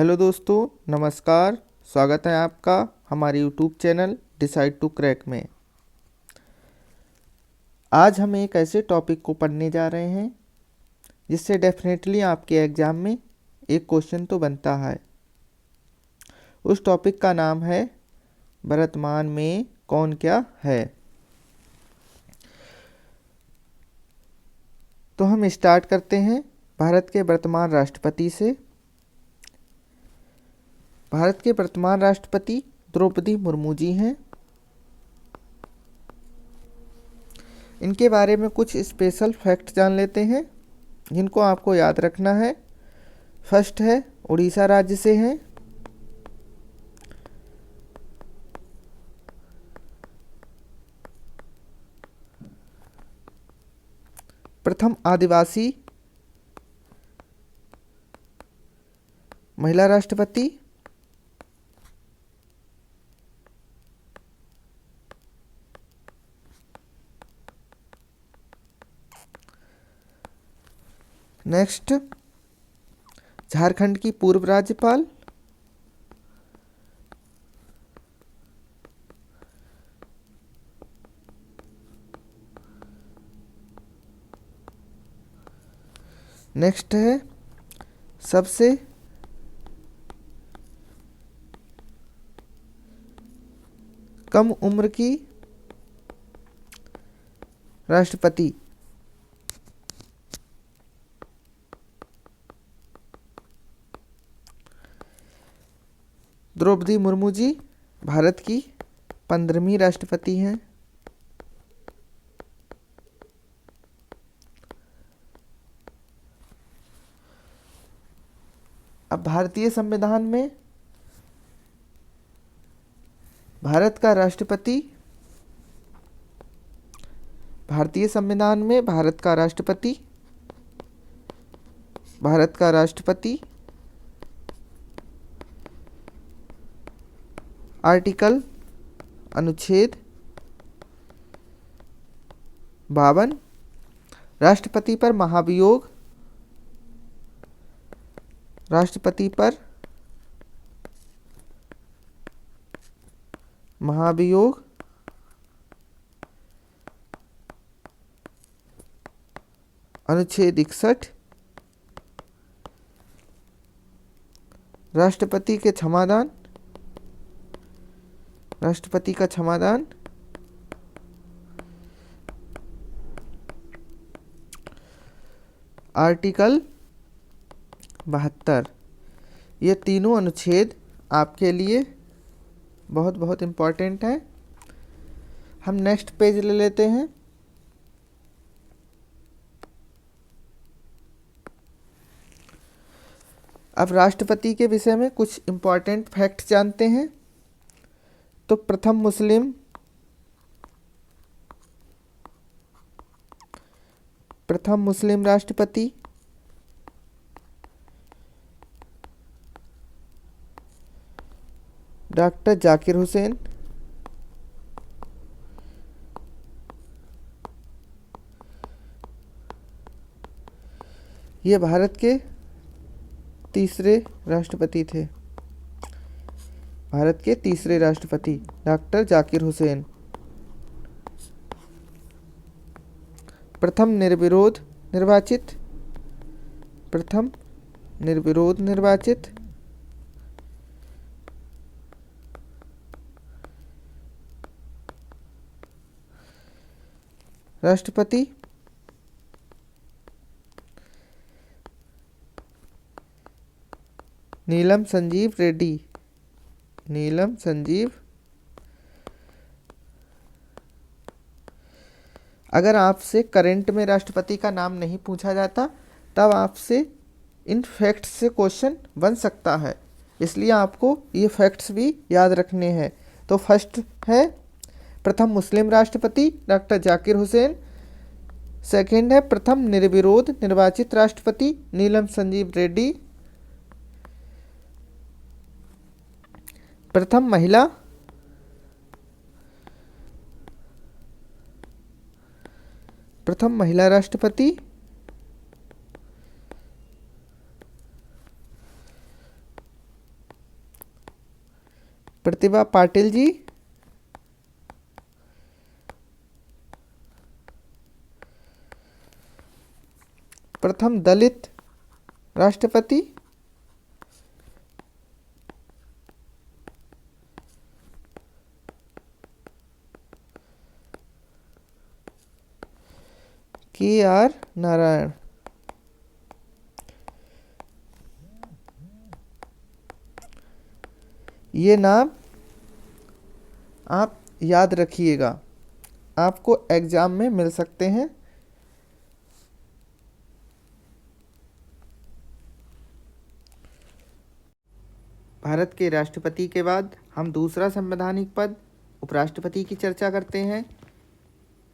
Hello दोस्तों, नमस्कार। स्वागत है आपका हमारे YouTube channel decide to crack में। आज हम एक ऐसे टॉपिक को पढ़ने जा रहे हैं जिससे डेफिनेटली आपके एग्ज़ाम में एक क्वेश्चन तो बनता है। उस टॉपिक का नाम है वर्तमान में कौन क्या है। तो हम स्टार्ट करते हैं भारत के वर्तमान राष्ट्रपति से। भारत के वर्तमान राष्ट्रपति द्रौपदी मुर्मू जी हैं। इनके बारे में कुछ स्पेशल फैक्ट जान लेते हैं जिनको आपको याद रखना है। फर्स्ट है, उड़ीसा राज्य से हैं। प्रथम आदिवासी महिला राष्ट्रपति। नेक्स्ट, झारखंड की पूर्व राज्यपाल। नेक्स्ट है सबसे कम उम्र की राष्ट्रपति। द्रौपदी मुर्मू जी भारत की 15वीं राष्ट्रपति हैं। अब भारतीय संविधान में भारत का राष्ट्रपति, भारतीय संविधान में भारत का राष्ट्रपति, भारत का राष्ट्रपति आर्टिकल अनुच्छेद 52, राष्ट्रपति पर महाभियोग, राष्ट्रपति पर महाभियोग अनुच्छेद 61, राष्ट्रपति के क्षमादान, राष्ट्रपति का क्षमादान, आर्टिकल 72। ये तीनों अनुच्छेद आपके लिए बहुत बहुत इम्पॉर्टेंट है। हम नेक्स्ट पेज ले लेते हैं। अब राष्ट्रपति के विषय में कुछ इम्पॉर्टेंट फैक्ट जानते हैं। तो प्रथम मुस्लिम राष्ट्रपति डॉक्टर जाकिर हुसैन। ये भारत के तीसरे राष्ट्रपति थे। भारत के तीसरे राष्ट्रपति डॉक्टर जाकिर हुसैन। प्रथम निर्विरोध निर्वाचित, प्रथम निर्विरोध निर्वाचित राष्ट्रपति। नीलम संजीव रेड्डी, नीलम संजीव। अगर आपसे करंट में राष्ट्रपति का नाम नहीं पूछा जाता तब आपसे इन फैक्ट्स से क्वेश्चन बन सकता है, इसलिए आपको ये फैक्ट्स भी याद रखने हैं। तो फर्स्ट है प्रथम मुस्लिम राष्ट्रपति डॉक्टर जाकिर हुसैन। सेकंड है प्रथम निर्विरोध निर्वाचित राष्ट्रपति नीलम संजीव रेड्डी। प्रथम महिला राष्ट्रपति प्रतिभा पाटिल जी। प्रथम दलित राष्ट्रपति, KR नारायण। ये नाम आप याद रखिएगा, आपको एग्जाम में मिल सकते हैं। भारत के राष्ट्रपति के बाद हम दूसरा संवैधानिक पद उपराष्ट्रपति की चर्चा करते हैं।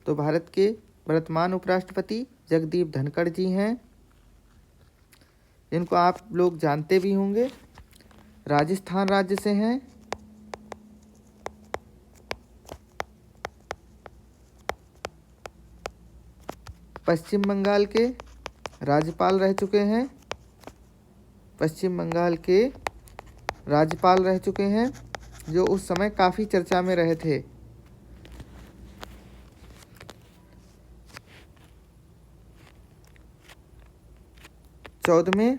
तो भारत के वर्तमान उपराष्ट्रपति जगदीप धनखड़ जी हैं, जिनको आप लोग जानते भी होंगे। राजस्थान राज्य से हैं। पश्चिम बंगाल के राज्यपाल रह चुके हैं। पश्चिम बंगाल के राज्यपाल रह चुके हैं, जो उस समय काफ़ी चर्चा में रहे थे। चौदहवें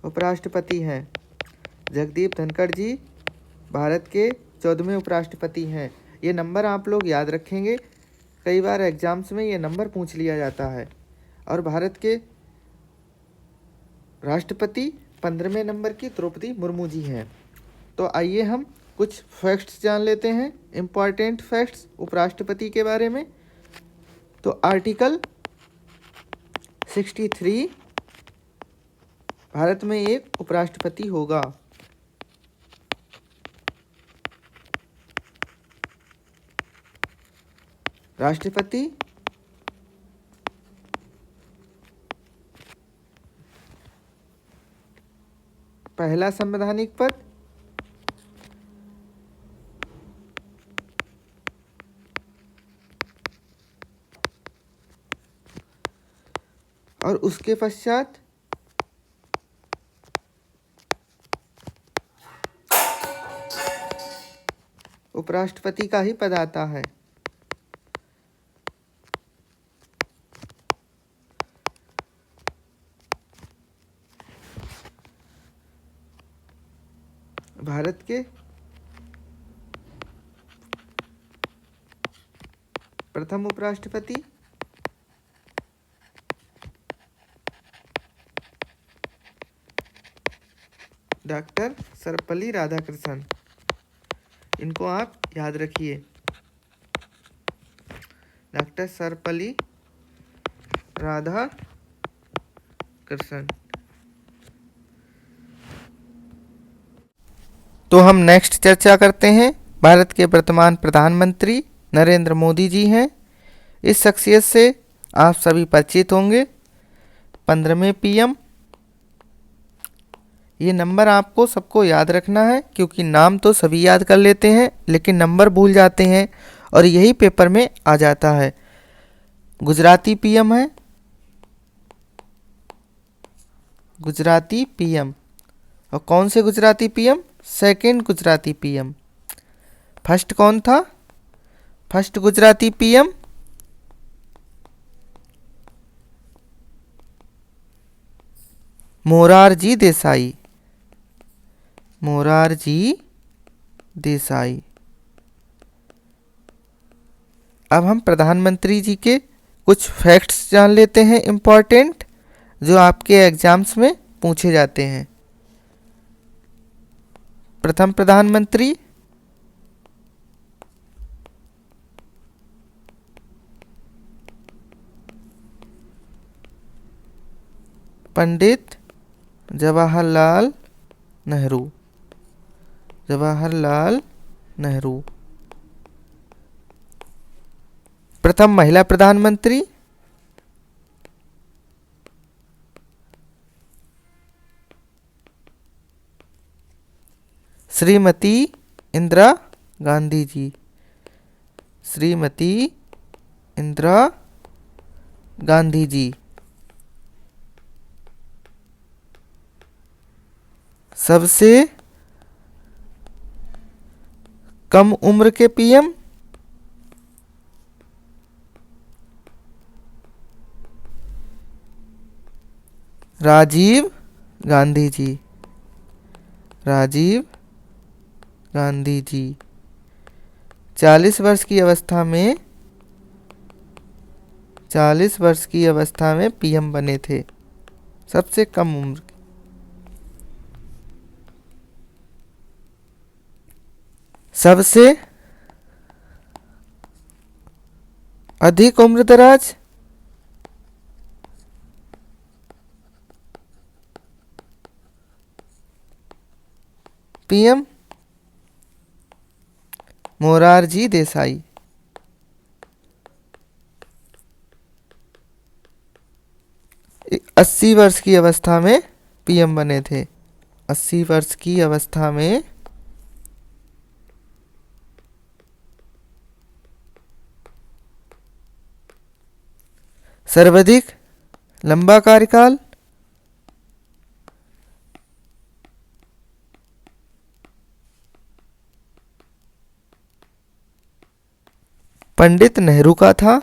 उपराष्ट्रपति हैं जगदीप धनखड़ जी, भारत के 14वें उपराष्ट्रपति हैं। ये नंबर आप लोग याद रखेंगे, कई बार एग्जाम्स में ये नंबर पूछ लिया जाता है। और भारत के राष्ट्रपति 15वें नंबर की द्रौपदी मुर्मू जी हैं। तो आइए हम कुछ फैक्ट्स जान लेते हैं, इम्पॉर्टेंट फैक्ट्स उपराष्ट्रपति के बारे में। तो आर्टिकल 63, भारत में एक उपराष्ट्रपति होगा। राष्ट्रपति पहला संवैधानिक पद, और उसके पश्चात उपराष्ट्रपति का ही पद आता है। भारत के प्रथम उपराष्ट्रपति डॉक्टर सर्वपल्ली राधाकृष्णन, इनको आप याद रखिए, डॉक्टर सर्वपल्ली राधाकृष्णन। तो हम नेक्स्ट चर्चा करते हैं। भारत के वर्तमान प्रधानमंत्री नरेंद्र मोदी जी हैं। इस शख्सियत से आप सभी परिचित होंगे। 15वें PM। ये नंबर आपको सबको याद रखना है, क्योंकि नाम तो सभी याद कर लेते हैं लेकिन नंबर भूल जाते हैं, और यही पेपर में आ जाता है। गुजराती PM है, गुजराती PM। और कौन से Gujarati PM? Second Gujarati PM। First कौन था? First Gujarati PM Morarji Desai, Morarji Desai. अब हम प्रधानमंत्री जी के कुछ फैक्ट्स जान लेते हैं इम्पॉर्टेंट, जो आपके एग्जाम्स में पूछे जाते हैं। प्रथम प्रधानमंत्री पंडित जवाहरलाल नेहरू, जवाहरलाल नेहरू। प्रथम महिला प्रधानमंत्री श्रीमती इंदिरा गांधी जी, श्रीमती इंदिरा गांधी जी। सबसे कम उम्र के पीएम? राजीव गांधी जी। राजीव गांधी जी 40 वर्ष की अवस्था में 40 वर्ष की अवस्था में पीएम बने थे, सबसे कम उम्र के। सबसे अधिक उम्र दराज? पीएम मोरारजी देसाई। 80 वर्ष की अवस्था में पीएम बने थे। 80 वर्ष की अवस्था में सर्वाधिक लंबा कार्यकाल? पंडित नेहरू का था।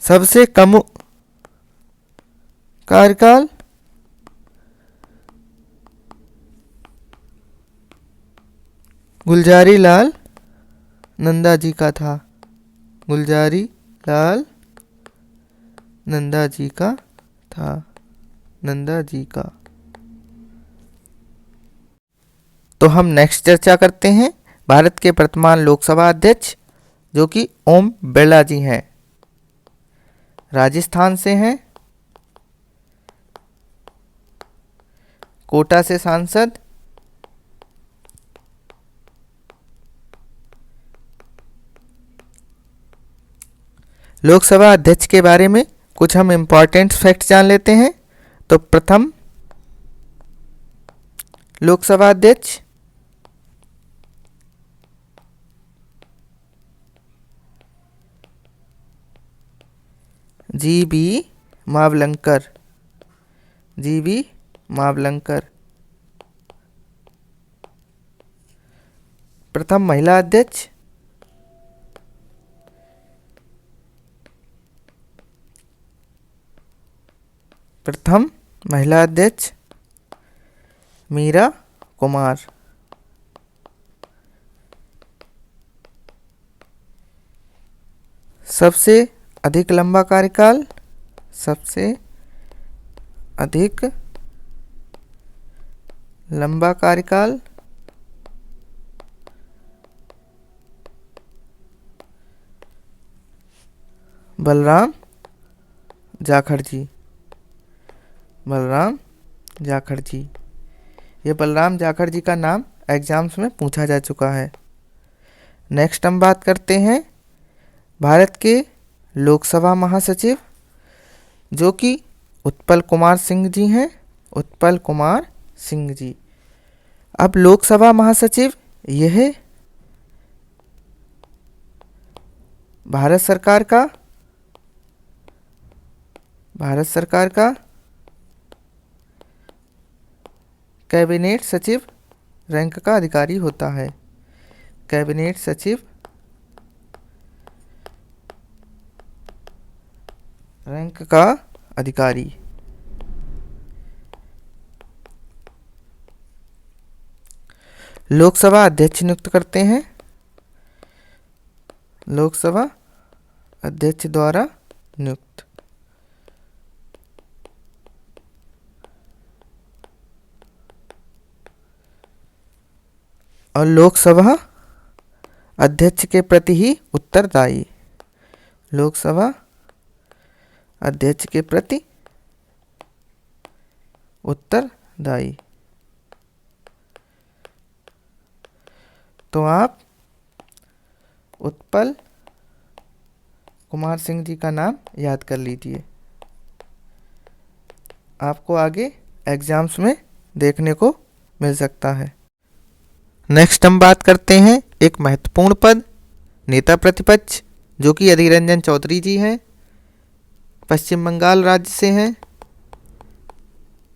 सबसे कम कार्यकाल? गुलजारी लाल नंदा जी का था। गुलजारी लाल नंदा जी का था। नंदा जी का। तो हम नेक्स्ट चर्चा करते हैं भारत के वर्तमान लोकसभा अध्यक्ष, जो कि ओम बिरला जी हैं। राजस्थान से हैं। कोटा से सांसद। लोकसभा अध्यक्ष के बारे में कुछ हम इम्पॉर्टेंट फैक्ट जान लेते हैं। तो प्रथम लोकसभा अध्यक्ष जी.बी. मावलंकर। जी.बी. मावलंकर। प्रथम महिला अध्यक्ष मीरा कुमार। सबसे अधिक लंबा कार्यकाल? सबसे अधिक लंबा कार्यकाल बलराम जाखड़ जी। बलराम जाखड़ जी। ये बलराम जाखड़ जी का नाम एग्जाम्स में पूछा जा चुका है। नेक्स्ट हम बात करते हैं भारत के लोकसभा महासचिव, जो कि उत्पल कुमार सिंह जी हैं। उत्पल कुमार सिंह जी। अब लोकसभा महासचिव यह भारत सरकार का कैबिनेट सचिव रैंक का अधिकारी होता है। कैबिनेट सचिव रैंक का अधिकारी। लोकसभा अध्यक्ष नियुक्त करते हैं। लोकसभा अध्यक्ष द्वारा नियुक्त। और लोकसभा अध्यक्ष के प्रति ही उत्तरदायी। लोकसभा अध्यक्ष के प्रति उत्तरदायी। तो आप उत्पल कुमार सिंह जी का नाम याद कर लीजिए, आपको आगे एग्जाम्स में देखने को मिल सकता है। नेक्स्ट हम बात करते हैं एक महत्वपूर्ण पद, नेता प्रतिपक्ष, जो कि अधीर रंजन चौधरी जी हैं। पश्चिम बंगाल राज्य से हैं।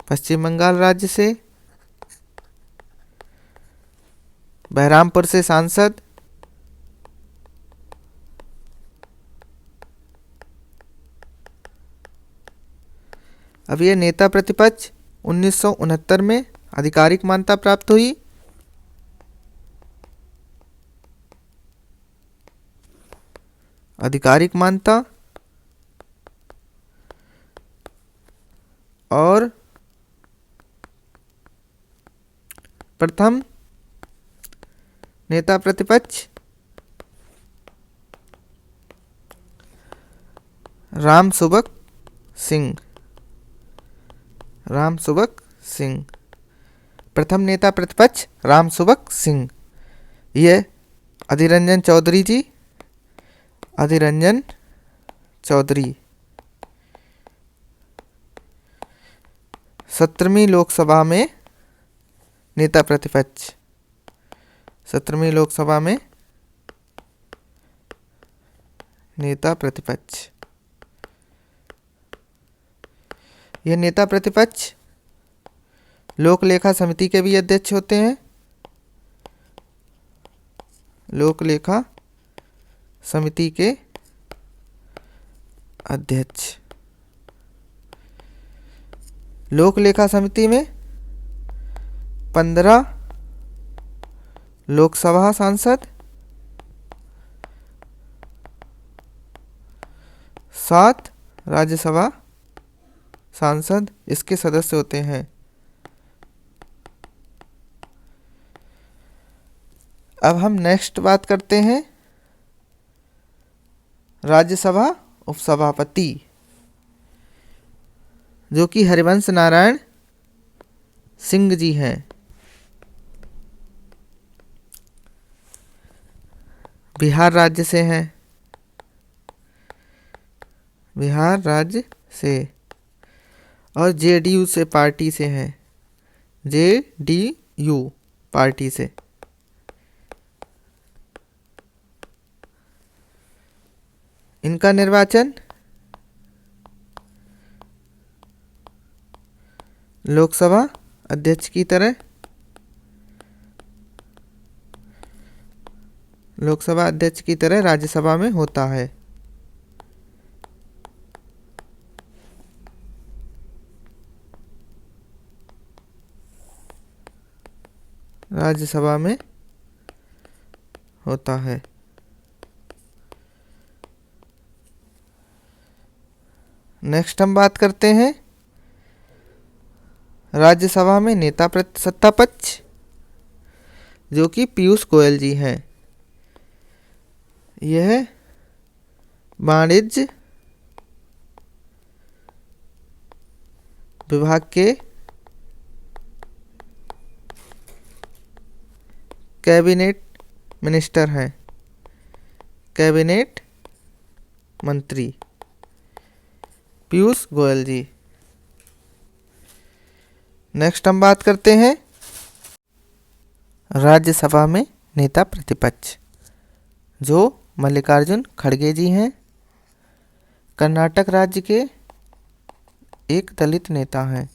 पश्चिम बंगाल राज्य से। बहरामपुर से सांसद, अब ये नेता प्रतिपक्ष 1969 में आधिकारिक मान्यता प्राप्त हुई। आधिकारिक मान्यता। और प्रथम नेता प्रतिपक्ष रामसुभग सिंह। रामसुभग सिंह, प्रथम नेता प्रतिपक्ष रामसुभग सिंह। ये अधीर रंजन चौधरी जी, अधीर रंजन चौधरी 17वीं लोकसभा में नेता प्रतिपक्ष। 17वीं लोकसभा में नेता प्रतिपक्ष। यह नेता प्रतिपक्ष लोक लेखा समिति के भी अध्यक्ष होते हैं। लोक लेखा समिति के अध्यक्ष। लोक लेखा समिति में 15 लोकसभा सांसद, 7 राज्यसभा सांसद इसके सदस्य होते हैं। अब हम नेक्स्ट बात करते हैं राज्यसभा उपसभापति, जो कि हरिवंश नारायण सिंह जी हैं। बिहार राज्य से हैं। बिहार राज्य से और जेडीयू से पार्टी से हैं। जेडीयू पार्टी से। इनका निर्वाचन लोकसभा अध्यक्ष की तरह राज्यसभा में होता है। राज्यसभा में होता है। नेक्स्ट हम बात करते हैं राज्यसभा में नेता सत्तापक्ष, जो कि पीयूष गोयल जी हैं। यह वाणिज्य विभाग के कैबिनेट मिनिस्टर हैं। कैबिनेट मंत्री पीयूष गोयल जी। नेक्स्ट हम बात करते हैं राज्यसभा में नेता प्रतिपक्ष, जो मल्लिकार्जुन खड़गे जी हैं। कर्नाटक राज्य के एक दलित नेता हैं।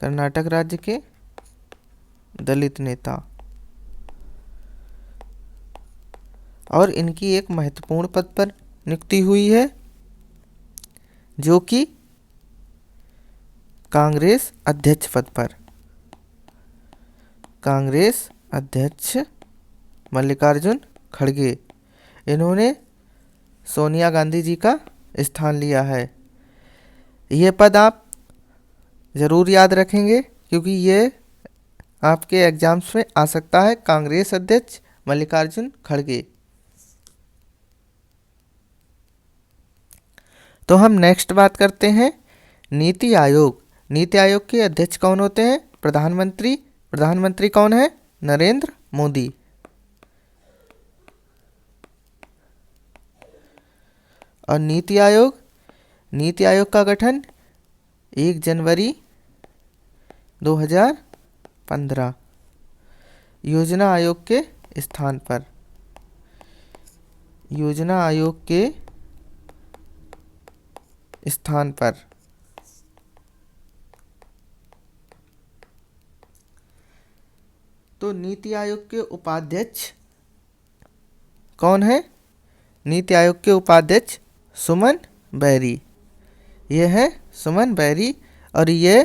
कर्नाटक राज्य के दलित नेता। और इनकी एक महत्वपूर्ण पद पर नियुक्ति हुई है, जो कि कांग्रेस अध्यक्ष पद पर। कांग्रेस अध्यक्ष मल्लिकार्जुन खड़गे, इन्होंने सोनिया गांधी जी का स्थान लिया है। ये पद आप ज़रूर याद रखेंगे, क्योंकि ये आपके एग्जाम्स में आ सकता है। कांग्रेस अध्यक्ष मल्लिकार्जुन खड़गे। तो हम नेक्स्ट बात करते हैं नीति आयोग। नीति आयोग के अध्यक्ष कौन होते हैं? प्रधानमंत्री। प्रधानमंत्री कौन है? नरेंद्र मोदी। और नीति आयोग का गठन 1 जनवरी 2015 योजना आयोग के स्थान पर। योजना आयोग के स्थान पर तो नीति आयोग के उपाध्यक्ष कौन है? नीति आयोग के उपाध्यक्ष सुमन बैरी। ये है सुमन बैरी और ये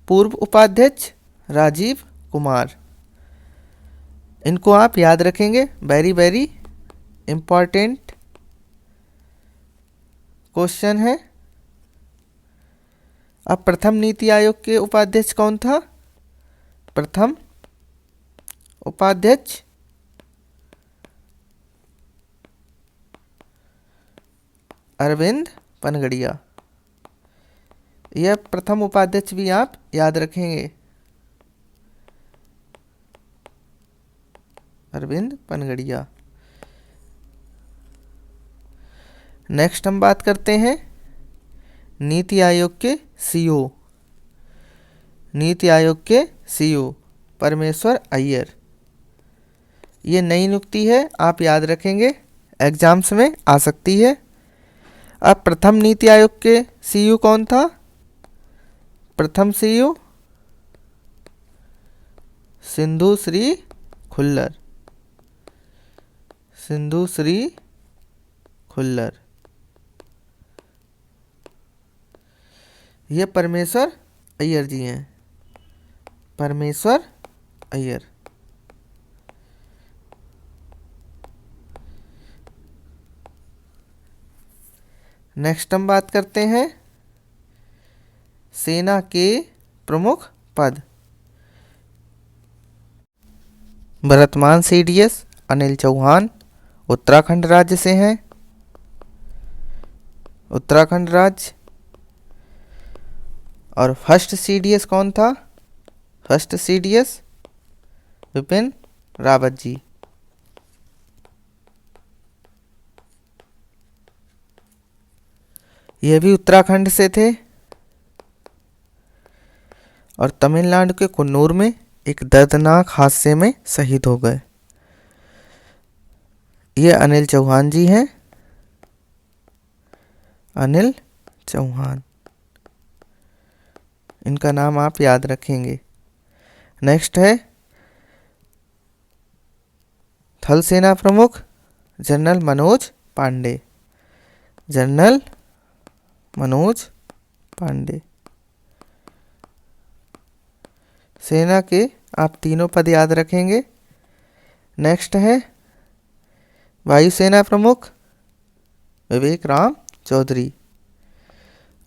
पूर्व उपाध्यक्ष राजीव कुमार। इनको आप याद रखेंगे, वेरी वेरी इम्पॉर्टेंट क्वेश्चन है। अब प्रथम नीति आयोग के उपाध्यक्ष कौन था? प्रथम उपाध्यक्ष अरविंद पनगड़िया। यह प्रथम उपाध्यक्ष भी आप याद रखेंगे, अरविंद पनगड़िया। नेक्स्ट हम बात करते हैं नीति आयोग के सीईओ। नीति आयोग के सीईओ परमेश्वर अय्यर। ये नई नियुक्ति है, आप याद रखेंगे, एग्जाम्स में आ सकती है। अब प्रथम नीति आयोग के सीईओ कौन था? प्रथम सीईओ सिंधु श्री खुल्लर। सिंधु श्री खुल्लर। ये परमेश्वर अय्यर जी हैं, परमेश्वर अय्यर। नेक्स्ट हम बात करते हैं सेना के प्रमुख पद। वर्तमान सीडीएस अनिल चौहान उत्तराखंड राज्य से हैं, उत्तराखंड राज्य। और फर्स्ट सीडीएस कौन था? First CDS Vipin Rawat ji. यह भी उत्तराखंड से थे और तमिलनाडु के कुन्नूर में एक दर्दनाक हादसे में शहीद हो गए। ये अनिल चौहान जी हैं, अनिल चौहान। इनका नाम आप याद रखेंगे। नेक्स्ट है थल सेना प्रमुख जनरल मनोज पांडे। जनरल मनोज पांडे। सेना के आप तीनों पद याद रखेंगे। नेक्स्ट है वायुसेना प्रमुख विवेक राम चौधरी।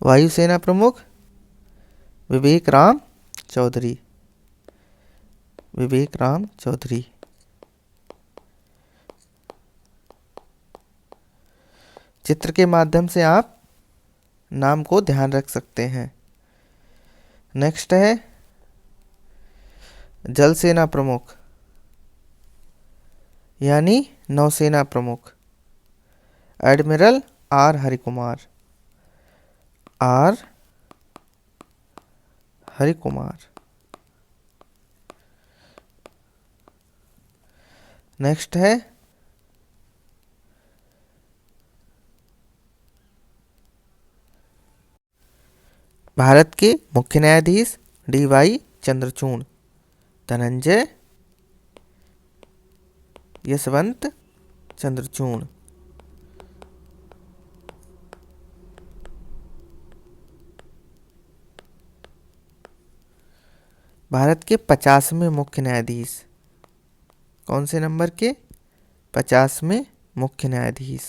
वायुसेना प्रमुख विवेक राम चौधरी। विवेक राम चौधरी। चित्र के माध्यम से आप नाम को ध्यान रख सकते हैं। नेक्स्ट है जल सेना प्रमुख यानी नौसेना प्रमुख admiral R Harikumar. R Harikumar. Next है भारत के मुख्य न्यायाधीश डी.वाई. चंद्रचूड़ धनंजय यशवंत चंद्रचूड़। भारत के 50वें मुख्य न्यायाधीश। कौन से नंबर के? 50वें मुख्य न्यायाधीश।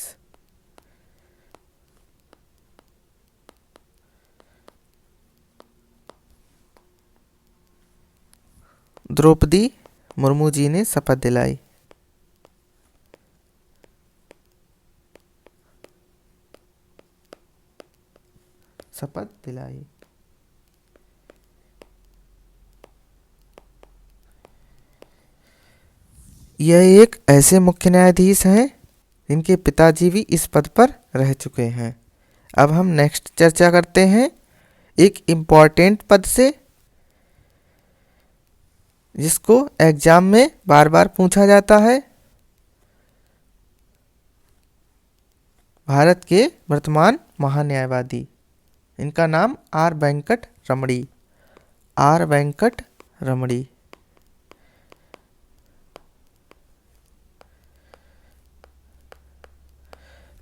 द्रौपदी मुर्मू जी ने शपथ दिलाई। शपथ दिलाई। यह एक ऐसे मुख्य न्यायाधीश हैं जिनके पिताजी भी इस पद पर रह चुके हैं। अब हम नेक्स्ट चर्चा करते हैं एक इम्पॉर्टेंट पद से जिसको एग्जाम में बार बार पूछा जाता है। भारत के वर्तमान महान्यायवादी। इनका नाम are Venkat Ramani. Are Venkat रमणी।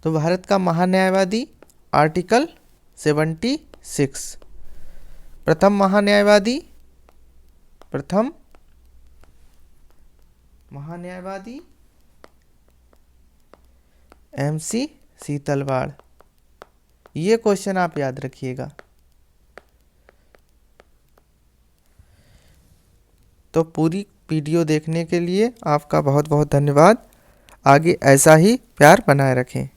तो भारत का महान्यायवादी आर्टिकल 76। प्रथम महान्यायवादी MC सीतलवाड़। ये क्वेश्चन आप याद रखिएगा। तो पूरी वीडियो देखने के लिए आपका बहुत बहुत धन्यवाद। आगे ऐसा ही प्यार बनाए रखें।